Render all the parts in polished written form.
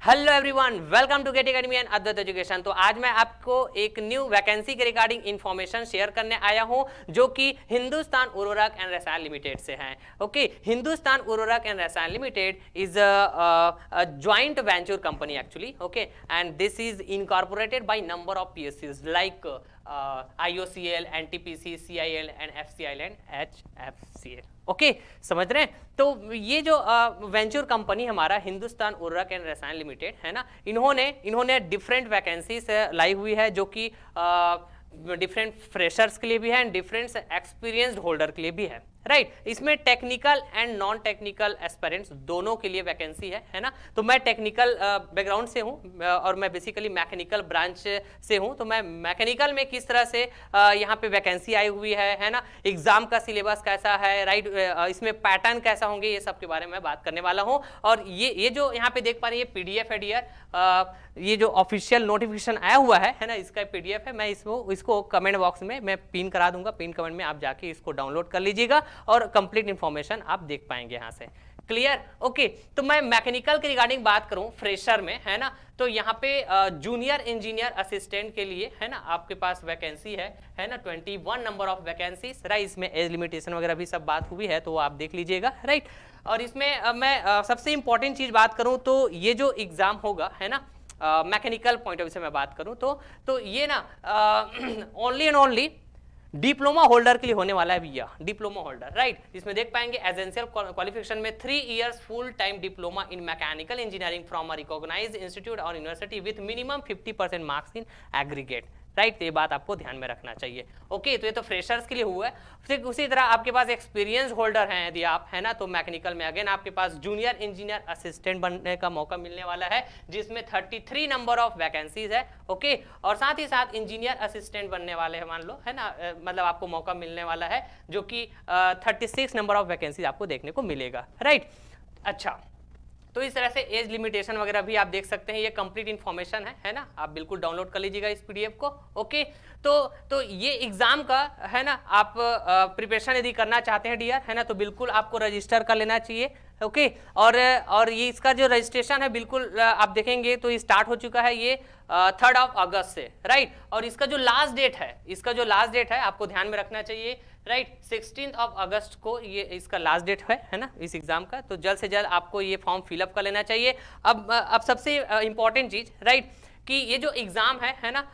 Hello everyone, welcome to GATE academy and Advait education. तो आज मैं आपको एक न्यू वैकेंसी के रिगार्डिंग इंफॉर्मेशन शेयर करने आया हूं जो कि हिंदुस्तान उर्वरक एंड रसायन लिमिटेड से है। ओके, हिंदुस्तान उर्वरक एंड रसायन limited is a joint venture company actually, okay, and this is incorporated by number of PSUs like IOCL, NTPC, CIL and FCIL and HFCL। Okay, समझ रहे हैं। तो ये जो वेंचर कंपनी हमारा हिंदुस्तान उर्वरक एंड रसायन लिमिटेड है ना, इन्होंने डिफरेंट वैकेंसीज लाई हुई है जो कि डिफरेंट फ्रेशर्स के लिए भी है एंड डिफरेंट एक्सपीरियंस्ड होल्डर के लिए भी है, राइट। इसमें technical and non technical aspirants दोनों के लिए वैकेंसी है ना। तो मैं टेक्निकल बैकग्राउंड से हूँ और मैं बेसिकली मैकेनिकल ब्रांच से हूँ। तो मैं मैकेनिकल में किस तरह से यहाँ पे वैकेंसी आई हुई है ना, एग्जाम का सिलेबस कैसा है, राइट, इसमें पैटर्न कैसा होंगे, ये सब के बारे में बात करने वाला हूँ। और ये जो यहाँ पे देख पा रहे हैं ये PDF है डियर, ये जो ऑफिशियल नोटिफिकेशन आया हुआ है ना, इसका PDF है। मैं इसको कमेंट बॉक्स में मैं पिन करा दूंगा, पिन कमेंट में आप जाके इसको डाउनलोड कर लीजिएगा और कंप्लीट इंफॉर्मेशन आप देख पाएंगे यहाँ से। क्लियर? ओके, तो मैं मैकेनिकल के रिगार्डिंग बात करूं फ्रेशर में, है ना, तो यहाँ पे जूनियर इंजीनियर असिस्टेंट के लिए है ना आपके पास वैकेंसी है ना, 21 नंबर ऑफ वैकेंसीज, राइट। इसमें एज लिमिटेशन वगैरह भी सब बात हुई है तो आप देख लीजिएगा, राइट। और इसमें मैं सबसे इंपॉर्टेंट चीज बात करूं तो ये जो एग्जाम होगा है ना, मैकेनिकल पॉइंट ऑफ व्यू से मैं बात करूं तो ये ना only and only diploma holder के लिए होने वाला है भैया, डिप्लोमा होल्डर, राइट। इसमें देख पाएंगे एसेंशियल क्वालिफिकेशन में 3 years full time diploma in mechanical engineering from a recognised institute और university with minimum 50% marks in aggregate, right. तो ये बात आपको ध्यान में रखना चाहिए। ओके, तो ये तो फ्रेशर्स के लिए हुआ है। फिर उसी तरह आपके पास एक्सपीरियंस होल्डर हैं यदि आप, है ना, तो मैकेनिकल में अगेन आपके पास जूनियर इंजीनियर असिस्टेंट बनने का मौका मिलने वाला है जिसमें 33 नंबर ऑफ वैकेंसीज है। ओके, और साथ ही साथ इंजीनियर असिस्टेंट बनने वाले हैं, मान लो, है ना, मतलब आपको मौका मिलने वाला है जो कि 36 नंबर ऑफ वैकेंसीज आपको देखने को मिलेगा, राइट। अच्छा, तो इस तरह से एज लिमिटेशन वगैरह भी आप देख सकते हैं, ये कंप्लीट इन्फॉर्मेशन है ना, आप बिल्कुल डाउनलोड कर लीजिएगा इस PDF को। ओके, तो ये एग्जाम का है ना, आप प्रिपरेशन यदि करना चाहते हैं डियर, है ना, तो बिल्कुल आपको रजिस्टर कर लेना चाहिए। ओके, और ये इसका जो रजिस्ट्रेशन है बिल्कुल आप देखेंगे तो ये स्टार्ट हो चुका है, ये 3 अगस्त से, राइट। और इसका जो लास्ट डेट है आपको ध्यान में रखना चाहिए, राइट, 16 अगस्त को ये इसका लास्ट डेट है ना, इस एग्जाम का। तो जल्द से जल्द आपको ये फॉर्म फिलअप कर लेना चाहिए। अब सबसे इंपॉर्टेंट चीज, राइट, कि ये जो एग्जाम है ना,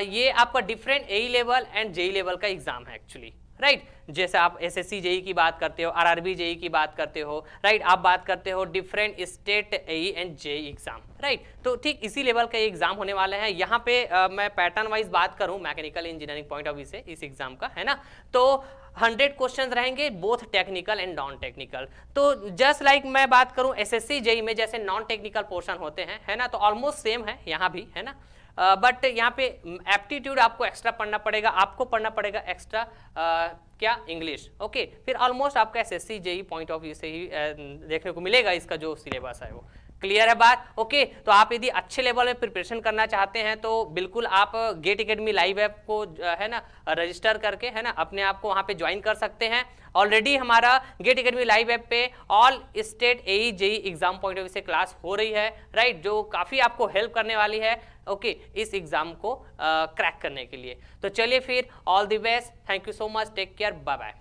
ये आपका different AE level and JEE level का एग्जाम है एक्चुअली, राइट। जैसे आप SSC JEE की बात करते हो, RRB JEE की बात करते हो, राइट, आप बात करते हो different state AE and JEE exam, right. तो ठीक इसी लेवल का एग्जाम होने वाले हैं। यहाँ पे मैं पैटर्न वाइज बात करूँ mechanical engineering point of view से इस एग्जाम का, है ना, तो 100 क्वेश्चंस रहेंगे both technical and non technical. तो जस्ट लाइक मैं बात करूं SSC JEE में जैसे नॉन टेक्निकल पोर्शन होते हैं, है ना, तो ऑलमोस्ट सेम है यहाँ भी, है ना, बट यहाँ पे एप्टीट्यूड आपको एक्स्ट्रा पढ़ना पड़ेगा, आपको पढ़ना पड़ेगा एक्स्ट्रा क्या, इंग्लिश। ओके, फिर ऑलमोस्ट आपका SSC JEE point of view से ही देखने को मिलेगा इसका जो सिलेबस है वो। क्लियर है बात? ओके, तो आप यदि अच्छे लेवल में प्रिपरेशन करना चाहते हैं तो बिल्कुल आप गेट एकेडमी लाइव ऐप को है ना रजिस्टर करके, है ना, अपने आप को वहाँ पे ज्वाइन कर सकते हैं। ऑलरेडी हमारा गेट एकेडमी लाइव ऐप पे all state AE JEE exam point of view से क्लास हो रही है, राइट, जो काफ़ी आपको हेल्प करने वाली है, ओके, इस एग्जाम को क्रैक करने के लिए। तो चलिए फिर, all the best, thank you so much, take care, bye bye.